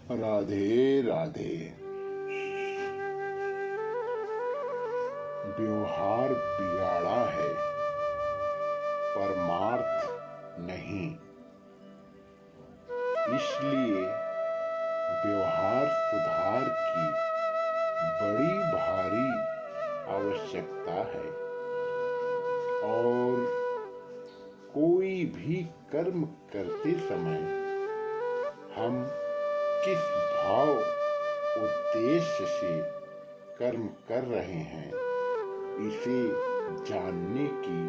राधे राधे। व्यवहार बिगाड़ा है, परमार्थ नहीं। इसलिए व्यवहार सुधार की बड़ी भारी आवश्यकता है। और कोई भी कर्म करते समय हम किस भाव उद्देश्य से कर्म कर रहे हैं, इसे जानने की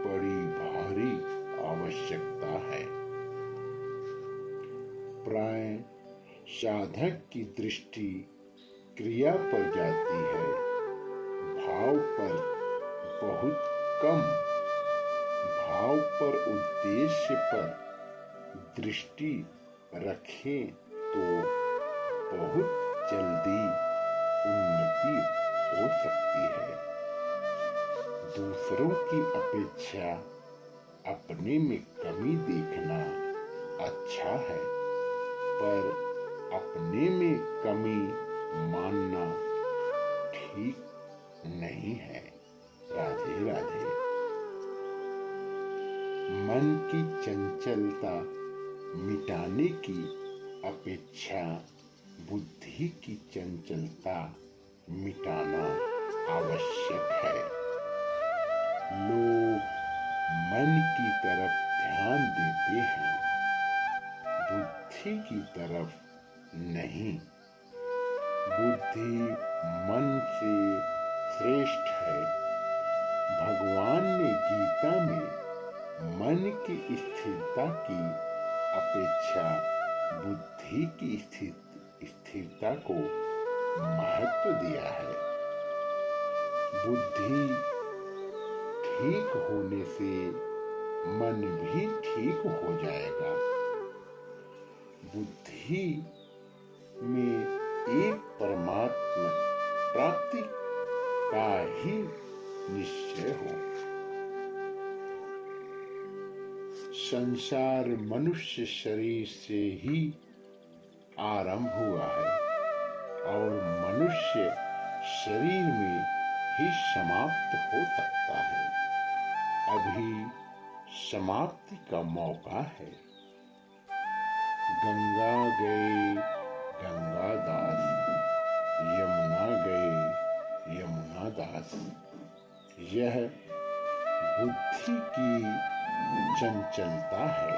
बड़ी भारी आवश्यकता है। प्राय साधक की दृष्टि क्रिया पर जाती है, भाव पर बहुत कम। भाव पर उद्देश्य पर दृष्टि रखें तो बहुत जल्दी उन्नति हो सकती है। दूसरों की अपेक्षा अपने में कमी देखना अच्छा है, पर अपने में कमी मानना ठीक नहीं है। राधे राधे। मन की चंचलता मिटाने की अपेक्षा बुद्धि की चंचलता मिटाना आवश्यक है। लोग मन की तरफ ध्यान देते हैं, बुद्धि की तरफ नहीं। बुद्धि मन से श्रेष्ठ है। भगवान ने गीता में मन की स्थिरता की अपेक्षा बुद्धि की स्थिरता को महत्व दिया है। बुद्धि ठीक होने से मन भी ठीक हो जाएगा। बुद्धि में एक परमात्मा प्राप्ति का ही निश्चय हो। संसार मनुष्य शरीर से ही आरंभ हुआ है और मनुष्य शरीर में ही समाप्त हो सकता है। अभी समाप्ति का मौका है। गंगा गए गंगा दास, यमुना गए यमुना दास। यह बुद्धि की चंचलता है।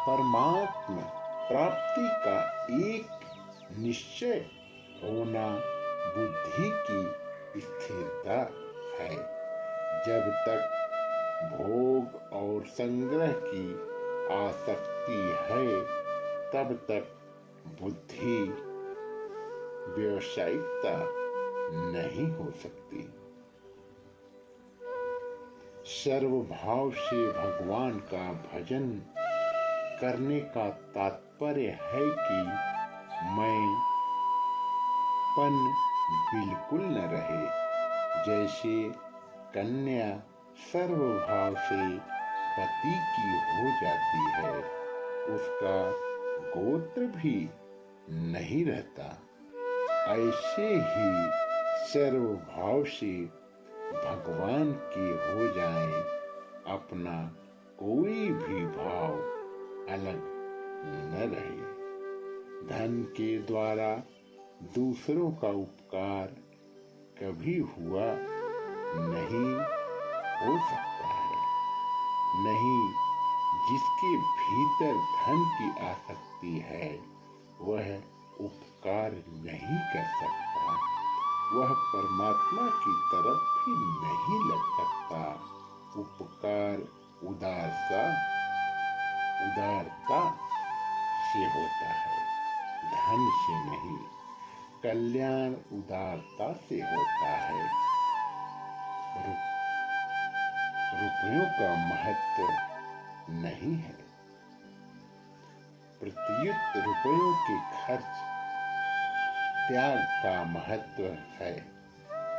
परमात्मा प्राप्ति का एक निश्चय होना बुद्धि की स्थिरता है। जब तक भोग और संग्रह की आसक्ति है, तब तक बुद्धि व्यावसायिकता नहीं हो सकती। सर्वभाव से भगवान का भजन करने का तात्पर्य है कि मैंपन बिल्कुल न रहे। जैसे कन्या सर्वभाव से पति की हो जाती है, उसका गोत्र भी नहीं रहता। ऐसे ही सर्वभाव से भगवान के हो जाए, अपना कोई भी भाव अलग न रहे। धन के द्वारा दूसरों का उपकार कभी हुआ नहीं हो सकता है। नहीं, जिसके भीतर धन की आसक्ति है, वह उपकार नहीं कर सकता। वह परमात्मा की तरफ भी नहीं लग सकता। उपकार उदारता से होता है, धन से नहीं। कल्याण उदारता से होता है। रुपयों का महत्व नहीं है। प्रत्युत रुपयों के खर्च त्याग का महत्व है।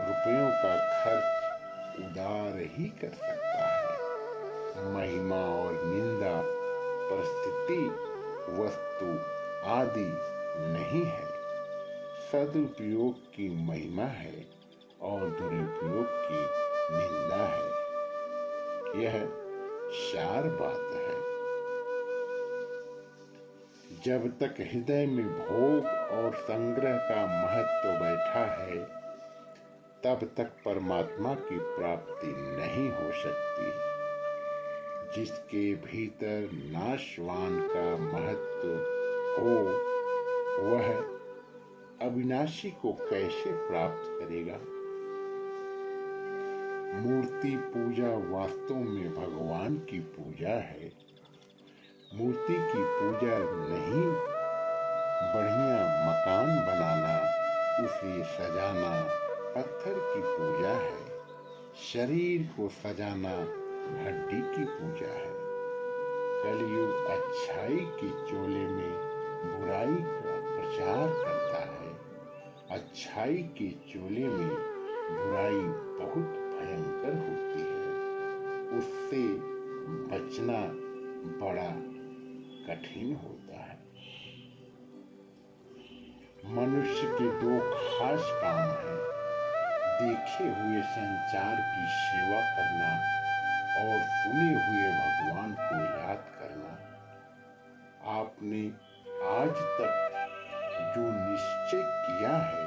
रुपयों का खर्च उदार ही कर सकता है। महिमा और निंदा, परिस्थिति, वस्तु आदि नहीं है। सदुपयोग की महिमा है और दुरुपयोग की निंदा है। यह सार बात है। जब तक हृदय में भोग और संग्रह का महत्व बैठा है, तब तक परमात्मा की प्राप्ति नहीं हो सकती। जिसके भीतर नाशवान का महत्व हो, वह अविनाशी को कैसे प्राप्त करेगा? मूर्ति पूजा वास्तव में भगवान की पूजा है। मूर्ति की पूजा नहीं, बढ़िया मकान बनाना, उसे सजाना पत्थर की पूजा है। शरीर को सजाना हड्डी की पूजा है। कलयुग अच्छाई के चोले में बुराई का प्रचार करता है। अच्छाई के चोले में बुराई बहुत भयंकर होती है। उससे बचना बड़ा कठिन होता है। मनुष्य के दो खास काम हैं: देखे हुए संसार की सेवा करना और सुने हुए भगवान को याद करना। आपने आज तक जो निश्चय किया है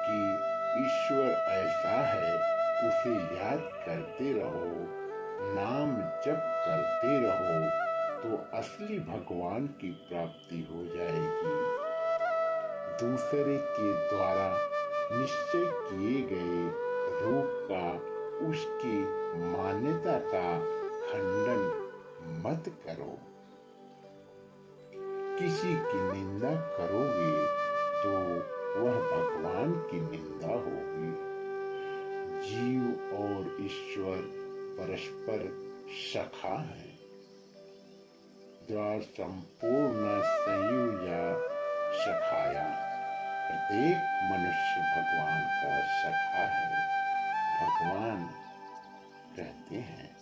कि ईश्वर ऐसा है, उसे याद करते रहो, नाम जप करते रहो, तो असली भगवान की प्राप्ति हो जाएगी। दूसरे के द्वारा निश्चय किए गए रूप का, उसकी मान्यता का खंडन मत करो। किसी की निंदा करोगे तो वह भगवान की निंदा होगी। जीव और ईश्वर परस्पर सखा है। द्वार संपूर्ण संयुजा सखाया। प्रत्येक मनुष्य भगवान का सखा है। भगवान कहते हैं,